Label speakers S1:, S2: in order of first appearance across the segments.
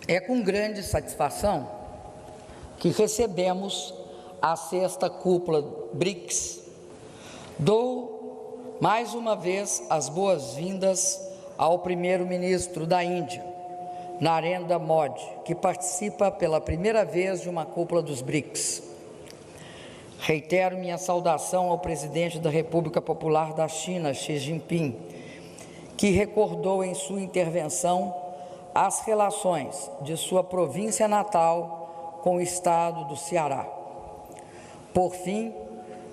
S1: É com grande satisfação que recebemos a 6ª cúpula BRICS. Dou mais uma vez as boas-vindas ao primeiro-ministro da Índia, Narendra Modi, que participa pela primeira vez de uma cúpula dos BRICS. Reitero minha saudação ao presidente da República Popular da China, Xi Jinping, que recordou em sua intervenção as relações de sua província natal com o estado do Ceará. Por fim,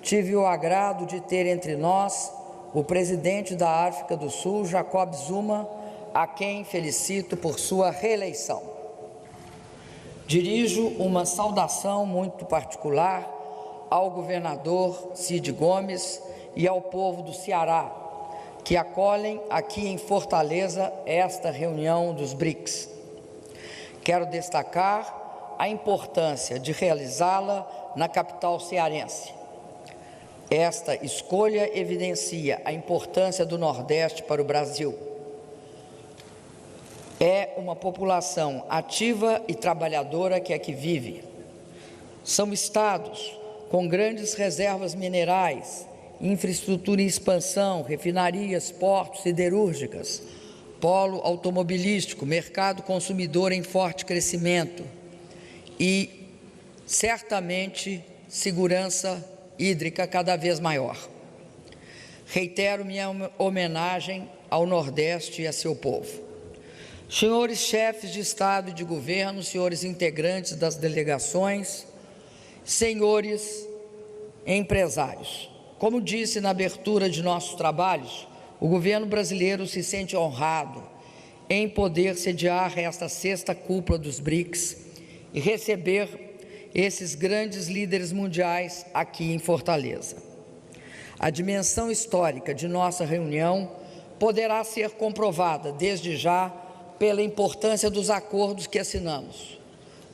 S1: tive o agrado de ter entre nós o presidente da África do Sul, Jacob Zuma, a quem felicito por sua reeleição. Dirijo uma saudação muito particular ao governador Cid Gomes e ao povo do Ceará, que acolhem aqui em Fortaleza esta reunião dos BRICS. Quero destacar a importância de realizá-la na capital cearense. Esta escolha evidencia a importância do Nordeste para o Brasil. É uma população ativa e trabalhadora que aqui vive. São estados com grandes reservas minerais, infraestrutura em expansão, refinarias, portos, siderúrgicas, polo automobilístico, mercado consumidor em forte crescimento e, certamente, segurança hídrica cada vez maior. Reitero minha homenagem ao Nordeste e a seu povo. Senhores chefes de Estado e de Governo, senhores integrantes das delegações, senhores empresários, como disse na abertura de nossos trabalhos, o governo brasileiro se sente honrado em poder sediar esta 6ª cúpula dos BRICS e receber esses grandes líderes mundiais aqui em Fortaleza. A dimensão histórica de nossa reunião poderá ser comprovada desde já pela importância dos acordos que assinamos.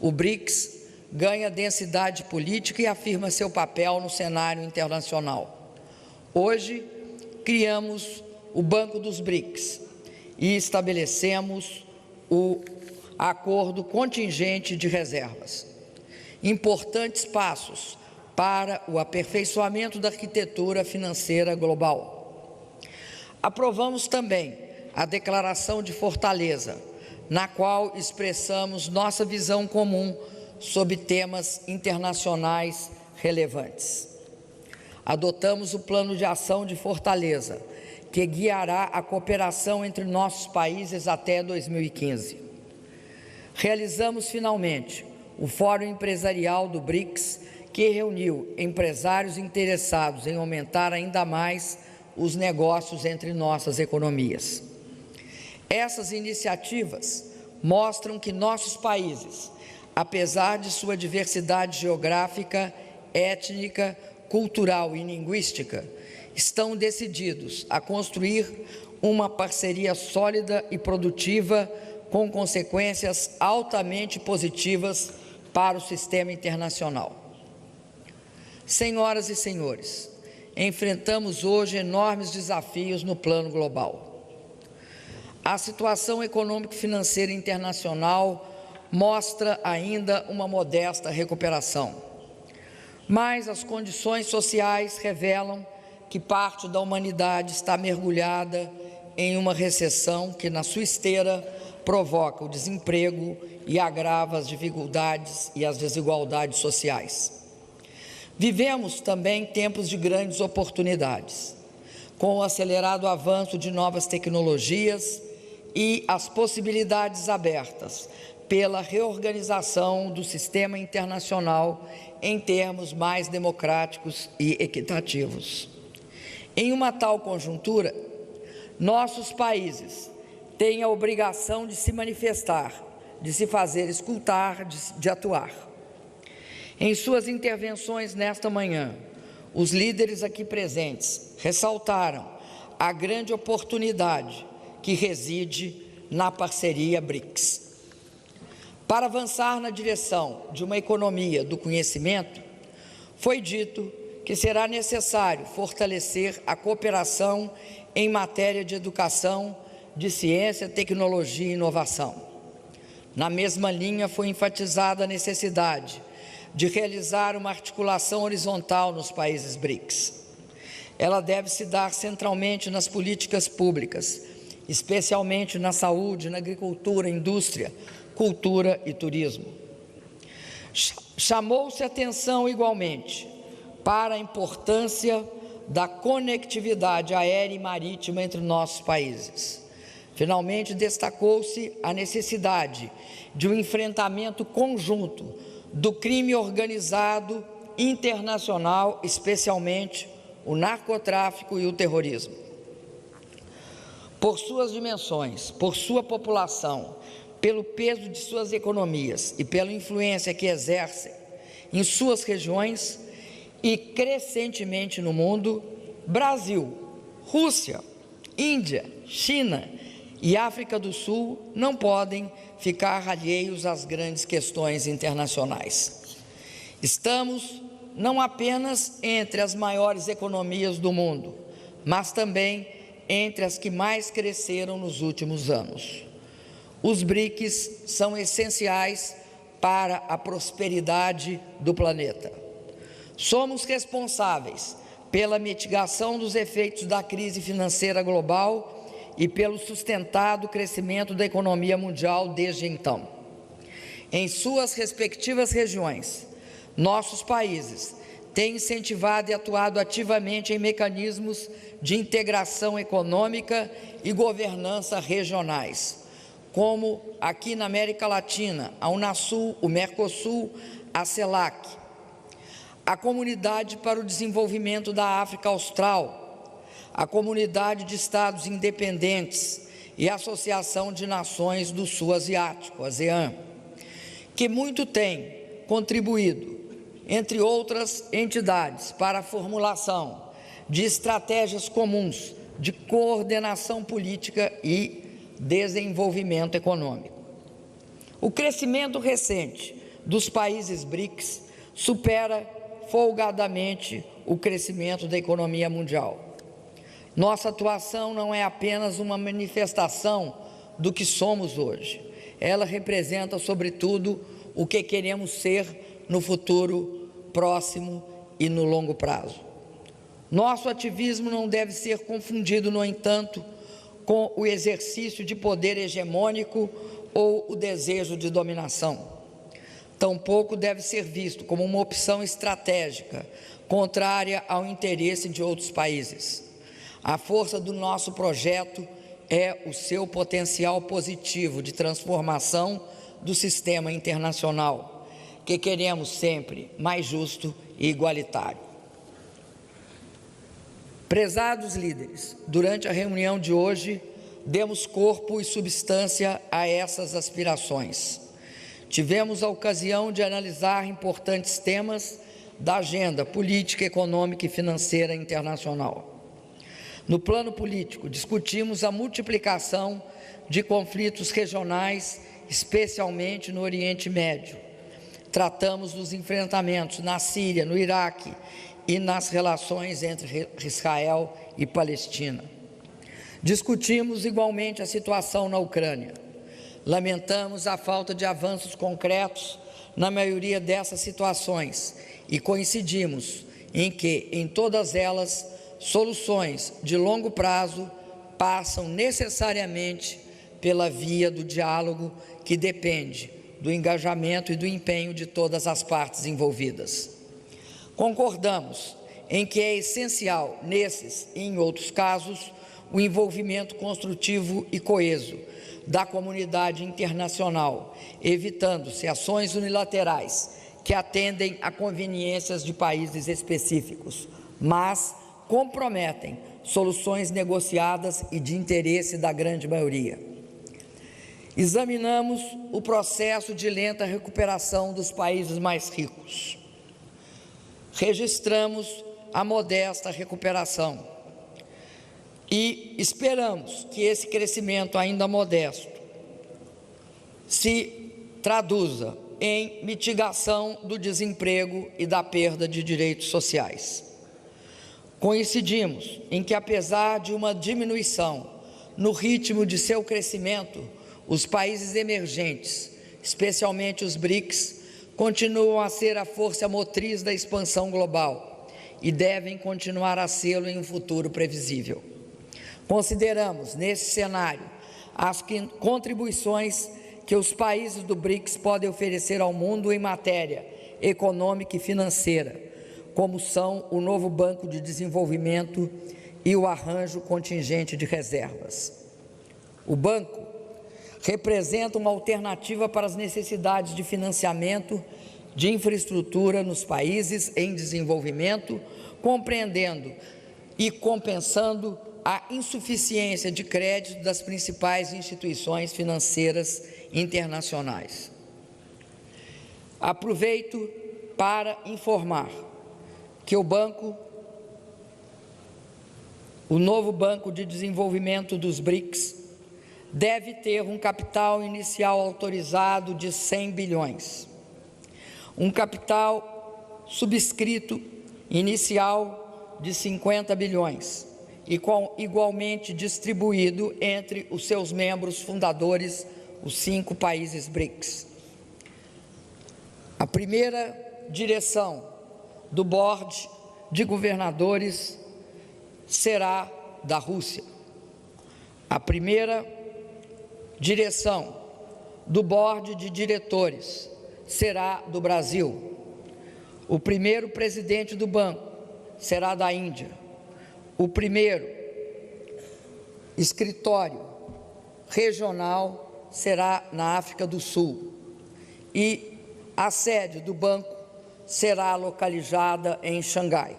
S1: O BRICS ganha densidade política e afirma seu papel no cenário internacional. Hoje, criamos o Banco dos BRICS e estabelecemos o Acordo Contingente de Reservas. Importantes passos para o aperfeiçoamento da arquitetura financeira global. Aprovamos também a Declaração de Fortaleza, na qual expressamos nossa visão comum sobre temas internacionais relevantes. Adotamos o Plano de Ação de Fortaleza, que guiará a cooperação entre nossos países até 2015. Realizamos, finalmente, o Fórum Empresarial do BRICS, que reuniu empresários interessados em aumentar ainda mais os negócios entre nossas economias. Essas iniciativas mostram que nossos países, apesar de sua diversidade geográfica, étnica, cultural e linguística, estão decididos a construir uma parceria sólida e produtiva com consequências altamente positivas para o sistema internacional. Senhoras e senhores, enfrentamos hoje enormes desafios no plano global. A situação econômico-financeira internacional mostra ainda uma modesta recuperação, mas as condições sociais revelam que parte da humanidade está mergulhada em uma recessão que, na sua esteira, provoca o desemprego e agrava as dificuldades e as desigualdades sociais. Vivemos também tempos de grandes oportunidades, com o acelerado avanço de novas tecnologias e as possibilidades abertas pela reorganização do sistema internacional em termos mais democráticos e equitativos. Em uma tal conjuntura, nossos países têm a obrigação de se manifestar, de se fazer escutar, de atuar. Em suas intervenções nesta manhã, os líderes aqui presentes ressaltaram a grande oportunidade que reside na parceria BRICS. Para avançar na direção de uma economia do conhecimento, foi dito que será necessário fortalecer a cooperação em matéria de educação, de ciência, tecnologia e inovação. Na mesma linha, foi enfatizada a necessidade de realizar uma articulação horizontal nos países BRICS. Ela deve se dar centralmente nas políticas públicas, especialmente na saúde, na agricultura, indústria, cultura e turismo. Chamou-se atenção igualmente para a importância da conectividade aérea e marítima entre nossos países. Finalmente, destacou-se a necessidade de um enfrentamento conjunto do crime organizado internacional, especialmente o narcotráfico e o terrorismo. Por suas dimensões, por sua população, pelo peso de suas economias e pela influência que exercem em suas regiões e crescentemente no mundo, Brasil, Rússia, Índia, China e África do Sul não podem ficar alheios às grandes questões internacionais. Estamos não apenas entre as maiores economias do mundo, mas também entre as que mais cresceram nos últimos anos. Os BRICS são essenciais para a prosperidade do planeta. Somos responsáveis pela mitigação dos efeitos da crise financeira global e pelo sustentado crescimento da economia mundial desde então. Em suas respectivas regiões, nossos países têm incentivado e atuado ativamente em mecanismos de integração econômica e governança regionais, como aqui na América Latina, a Unasul, o Mercosul, a CELAC, a Comunidade para o Desenvolvimento da África Austral, a Comunidade de Estados Independentes e a Associação de Nações do Sul Asiático, ASEAN, que muito têm contribuído, entre outras entidades, para a formulação de estratégias comuns de coordenação política e desenvolvimento econômico. O crescimento recente dos países BRICS supera folgadamente o crescimento da economia mundial. Nossa atuação não é apenas uma manifestação do que somos hoje. Ela representa, sobretudo, o que queremos ser no futuro próximo e no longo prazo. Nosso ativismo não deve ser confundido, no entanto, com o exercício de poder hegemônico ou o desejo de dominação. Tampouco deve ser visto como uma opção estratégica contrária ao interesse de outros países. A força do nosso projeto é o seu potencial positivo de transformação do sistema internacional, que queremos sempre mais justo e igualitário. Prezados líderes, durante a reunião de hoje, demos corpo e substância a essas aspirações. Tivemos a ocasião de analisar importantes temas da agenda política, econômica e financeira internacional. No plano político, discutimos a multiplicação de conflitos regionais, especialmente no Oriente Médio. Tratamos dos enfrentamentos na Síria, no Iraque e nas relações entre Israel e Palestina. Discutimos igualmente a situação na Ucrânia. Lamentamos a falta de avanços concretos na maioria dessas situações e coincidimos em que, em todas elas, soluções de longo prazo passam necessariamente pela via do diálogo, que depende do engajamento e do empenho de todas as partes envolvidas. Concordamos em que é essencial, nesses e em outros casos, o envolvimento construtivo e coeso da comunidade internacional, evitando-se ações unilaterais que atendem a conveniências de países específicos, mas comprometem soluções negociadas e de interesse da grande maioria. Examinamos o processo de lenta recuperação dos países mais ricos. Registramos a modesta recuperação e esperamos que esse crescimento ainda modesto se traduza em mitigação do desemprego e da perda de direitos sociais. Coincidimos em que, apesar de uma diminuição no ritmo de seu crescimento, os países emergentes especialmente os BRICS, continuam a ser a força motriz da expansão global e devem continuar a sê-lo em um futuro previsível. Consideramos, nesse cenário, as contribuições que os países do BRICS podem oferecer ao mundo em matéria econômica e financeira, como são o novo Banco de Desenvolvimento e o arranjo contingente de reservas. O banco representa uma alternativa para as necessidades de financiamento de infraestrutura nos países em desenvolvimento, compreendendo e compensando a insuficiência de crédito das principais instituições financeiras internacionais. Aproveito para informar que o novo Banco de Desenvolvimento dos BRICS deve ter um capital inicial autorizado de 100 bilhões, um capital subscrito inicial de 50 bilhões e igualmente distribuído entre os seus membros fundadores, os 5 países BRICS. A primeira direção do Board de Governadores será da Rússia. A primeira direção do Board de Diretores será do Brasil. O primeiro presidente do banco será da Índia. O primeiro escritório regional será na África do Sul. E a sede do banco será localizada em Xangai.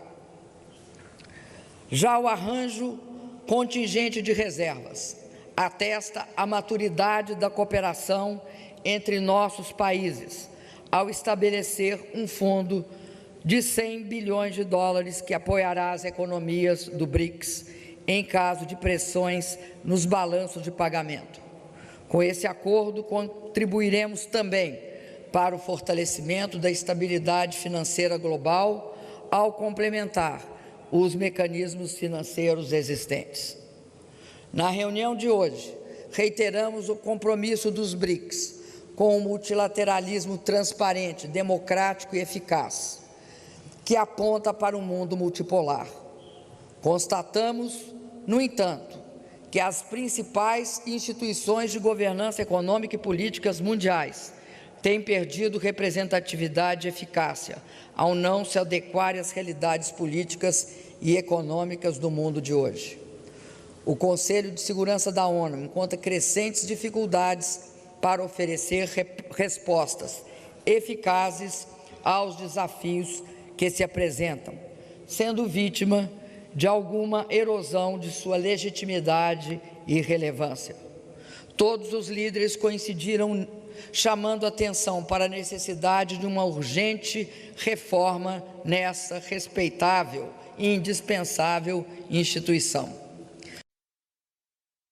S1: Já o arranjo contingente de reservas atesta a maturidade da cooperação entre nossos países, ao estabelecer um fundo de 100 bilhões de dólares que apoiará as economias do BRICS em caso de pressões nos balanços de pagamento. Com esse acordo, contribuiremos também para o fortalecimento da estabilidade financeira global, ao complementar os mecanismos financeiros existentes. Na reunião de hoje, reiteramos o compromisso dos BRICS com o multilateralismo transparente, democrático e eficaz, que aponta para um mundo multipolar. Constatamos, no entanto, que as principais instituições de governança econômica e políticas mundiais têm perdido representatividade e eficácia ao não se adequarem às realidades políticas e econômicas do mundo de hoje. O Conselho de Segurança da ONU encontra crescentes dificuldades para oferecer respostas eficazes aos desafios que se apresentam, sendo vítima de alguma erosão de sua legitimidade e relevância. Todos os líderes coincidiram chamando atenção para a necessidade de uma urgente reforma nessa respeitável e indispensável instituição.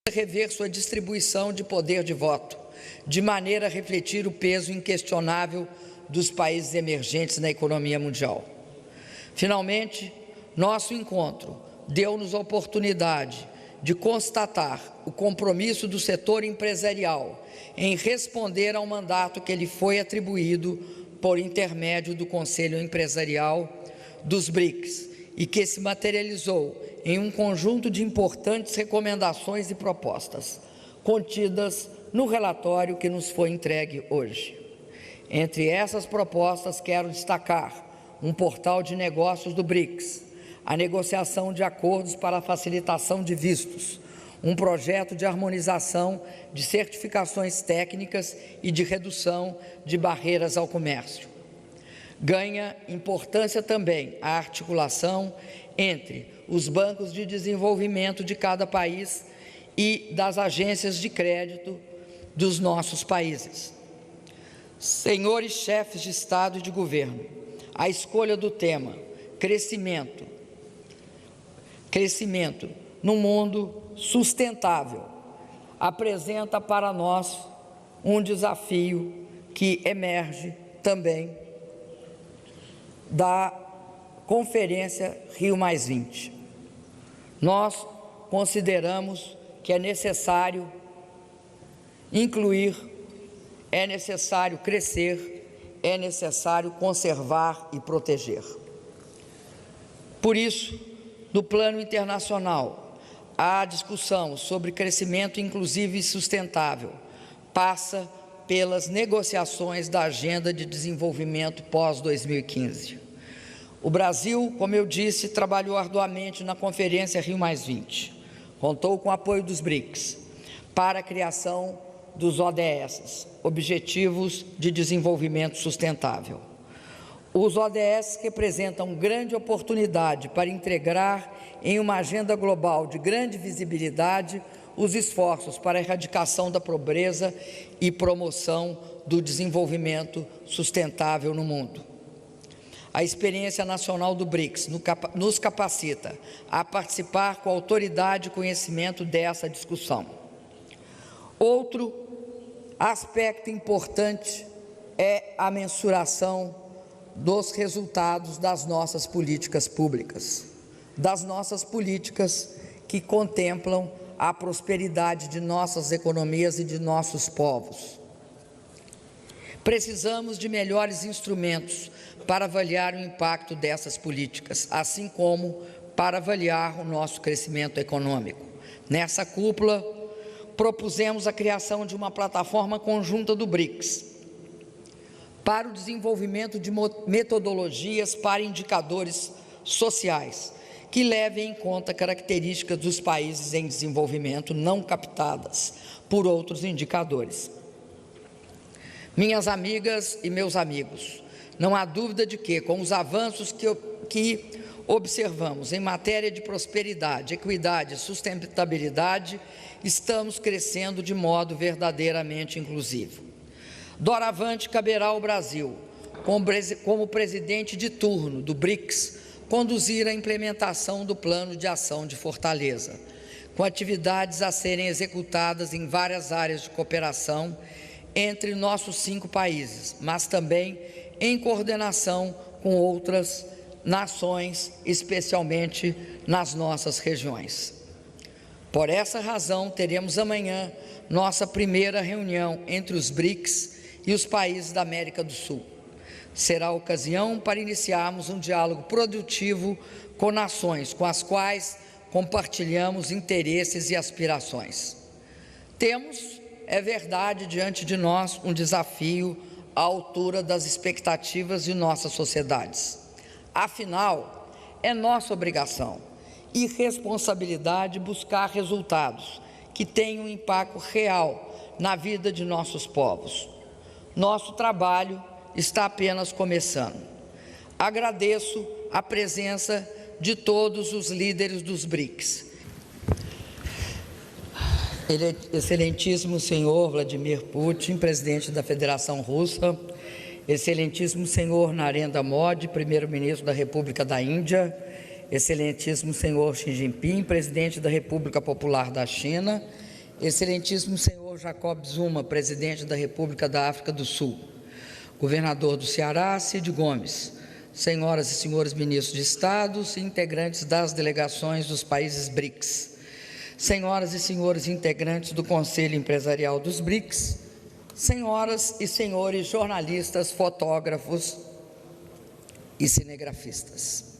S1: Rever sua distribuição de poder de voto, de maneira a refletir o peso inquestionável dos países emergentes na economia mundial. Finalmente, nosso encontro deu-nos a oportunidade de constatar o compromisso do setor empresarial em responder ao mandato que lhe foi atribuído por intermédio do Conselho Empresarial dos BRICS e que se materializou em um conjunto de importantes recomendações e propostas, contidas no relatório que nos foi entregue hoje. Entre essas propostas, quero destacar um portal de negócios do BRICS, a negociação de acordos para a facilitação de vistos, um projeto de harmonização de certificações técnicas e de redução de barreiras ao comércio. Ganha importância também a articulação entre os bancos de desenvolvimento de cada país e das agências de crédito dos nossos países. Senhores chefes de Estado e de Governo, a escolha do tema crescimento no mundo sustentável apresenta para nós um desafio que emerge também da Conferência Rio+20. Nós consideramos que é necessário incluir é necessário crescer, é necessário conservar e proteger. Por isso, no plano internacional, a discussão sobre crescimento inclusivo e sustentável passa pelas negociações da Agenda de Desenvolvimento pós-2015. O Brasil, como eu disse, trabalhou arduamente na Conferência Rio+20. Contou com o apoio dos BRICS para a criação dos ODS, Objetivos de Desenvolvimento Sustentável. Os ODS representam grande oportunidade para integrar em uma agenda global de grande visibilidade os esforços para a erradicação da pobreza e promoção do desenvolvimento sustentável no mundo. A experiência nacional do BRICS nos capacita a participar com autoridade e conhecimento dessa discussão. Outro aspecto importante é a mensuração dos resultados das nossas políticas públicas, das nossas políticas que contemplam a prosperidade de nossas economias e de nossos povos. Precisamos de melhores instrumentos para avaliar o impacto dessas políticas, assim como para avaliar o nosso crescimento econômico. Nessa cúpula, propusemos a criação de uma plataforma conjunta do BRICS para o desenvolvimento de metodologias para indicadores sociais que levem em conta características dos países em desenvolvimento não captadas por outros indicadores. Minhas amigas e meus amigos, não há dúvida de que, com os avanços que observamos em matéria de prosperidade, equidade e sustentabilidade, estamos crescendo de modo verdadeiramente inclusivo. Doravante, caberá ao Brasil, como presidente de turno do BRICS, conduzir a implementação do Plano de Ação de Fortaleza, com atividades a serem executadas em várias áreas de cooperação entre nossos 5 países, mas também em coordenação com outras nações, especialmente nas nossas regiões. Por essa razão, teremos amanhã nossa primeira reunião entre os BRICS e os países da América do Sul. Será a ocasião para iniciarmos um diálogo produtivo com nações com as quais compartilhamos interesses e aspirações. Temos, é verdade, diante de nós um desafio à altura das expectativas de nossas sociedades. Afinal, é nossa obrigação e responsabilidade buscar resultados que tenham um impacto real na vida de nossos povos. Nosso trabalho está apenas começando. Agradeço a presença de todos os líderes dos BRICS. Excelentíssimo senhor Vladimir Putin, presidente da Federação Russa, excelentíssimo senhor Narendra Modi, primeiro-ministro da República da Índia, excelentíssimo senhor Xi Jinping, presidente da República Popular da China, excelentíssimo senhor Jacob Zuma, presidente da República da África do Sul, governador do Ceará, Cid Gomes, senhoras e senhores ministros de Estado e integrantes das delegações dos países BRICS, senhoras e senhores integrantes do Conselho Empresarial dos BRICS, senhoras e senhores jornalistas, fotógrafos e cinegrafistas.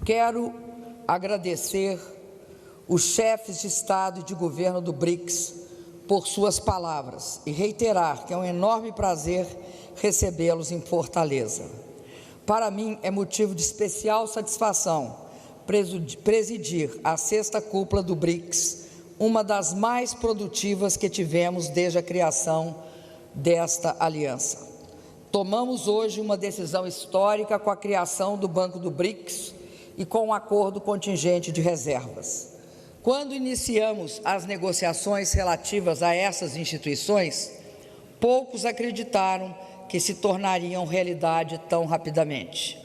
S1: Quero agradecer os chefes de Estado e de governo do BRICS por suas palavras e reiterar que é um enorme prazer recebê-los em Fortaleza. Para mim, é motivo de especial satisfação presidir a 6ª cúpula do BRICS, uma das mais produtivas que tivemos desde a criação desta aliança. Tomamos hoje uma decisão histórica com a criação do Banco do BRICS e com o acordo contingente de reservas. Quando iniciamos as negociações relativas a essas instituições, poucos acreditaram que se tornariam realidade tão rapidamente.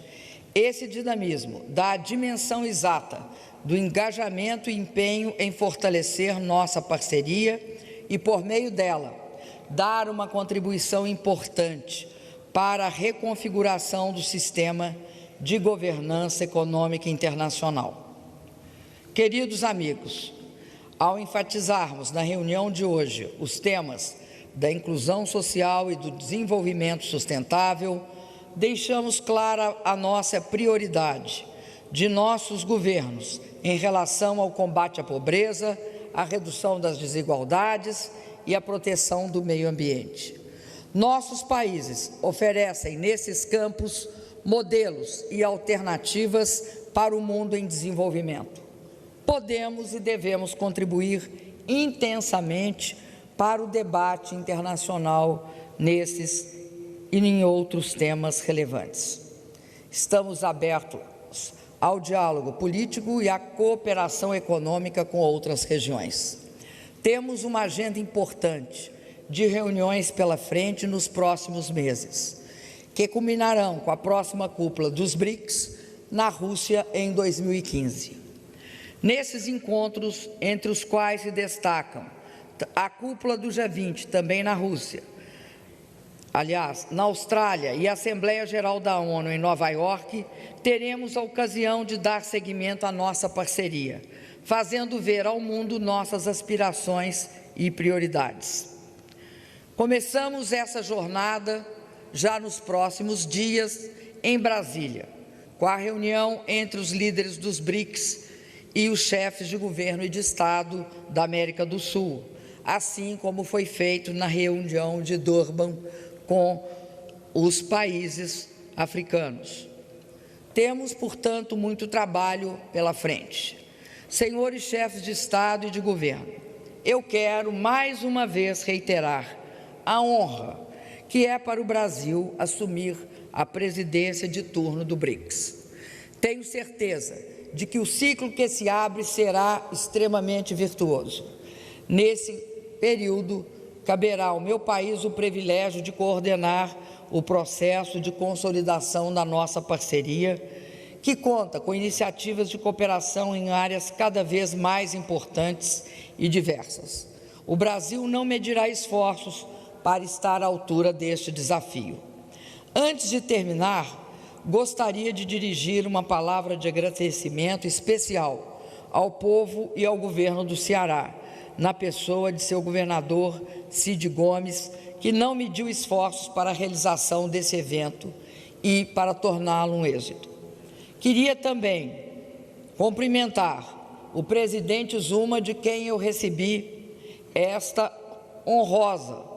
S1: Esse dinamismo dá a dimensão exata do engajamento e empenho em fortalecer nossa parceria e, por meio dela, dar uma contribuição importante para a reconfiguração do sistema de governança econômica internacional. Queridos amigos, ao enfatizarmos na reunião de hoje os temas da inclusão social e do desenvolvimento sustentável, deixamos clara a nossa prioridade de nossos governos em relação ao combate à pobreza, à redução das desigualdades e à proteção do meio ambiente. Nossos países oferecem nesses campos modelos e alternativas para o mundo em desenvolvimento. Podemos e devemos contribuir intensamente para o debate internacional nesses e em outros temas relevantes. Estamos abertos ao diálogo político e à cooperação econômica com outras regiões. Temos uma agenda importante de reuniões pela frente nos próximos meses, que culminarão com a próxima cúpula dos BRICS na Rússia em 2015. Nesses encontros, entre os quais se destacam a cúpula do G20, também na Rússia, aliás, na Austrália e a Assembleia Geral da ONU em Nova York, teremos a ocasião de dar seguimento à nossa parceria, fazendo ver ao mundo nossas aspirações e prioridades. Começamos essa jornada já nos próximos dias em Brasília, com a reunião entre os líderes dos BRICS e os chefes de governo e de Estado da América do Sul, assim como foi feito na reunião de Durban com os países africanos. Temos, portanto, muito trabalho pela frente. Senhores chefes de Estado e de governo, eu quero mais uma vez reiterar a honra que é para o Brasil assumir a presidência de turno do BRICS. Tenho certeza de que o ciclo que se abre será extremamente virtuoso. Nesse período, caberá ao meu país o privilégio de coordenar o processo de consolidação da nossa parceria, que conta com iniciativas de cooperação em áreas cada vez mais importantes e diversas. O Brasil não medirá esforços para estar à altura deste desafio. Antes de terminar, gostaria de dirigir uma palavra de agradecimento especial ao povo e ao governo do Ceará, na pessoa de seu governador Cid Gomes, que não mediu esforços para a realização desse evento e para torná-lo um êxito. Queria também cumprimentar o presidente Zuma, de quem eu recebi esta honrosa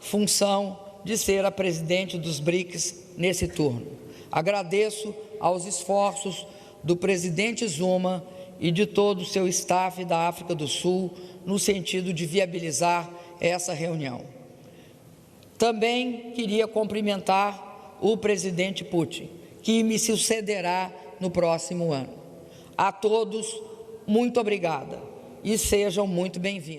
S1: função de ser a presidente dos BRICS nesse turno. Agradeço aos esforços do presidente Zuma e de todo o seu staff da África do Sul no sentido de viabilizar essa reunião. Também queria cumprimentar o presidente Putin, que me sucederá no próximo ano. A todos, muito obrigada e sejam muito bem-vindos.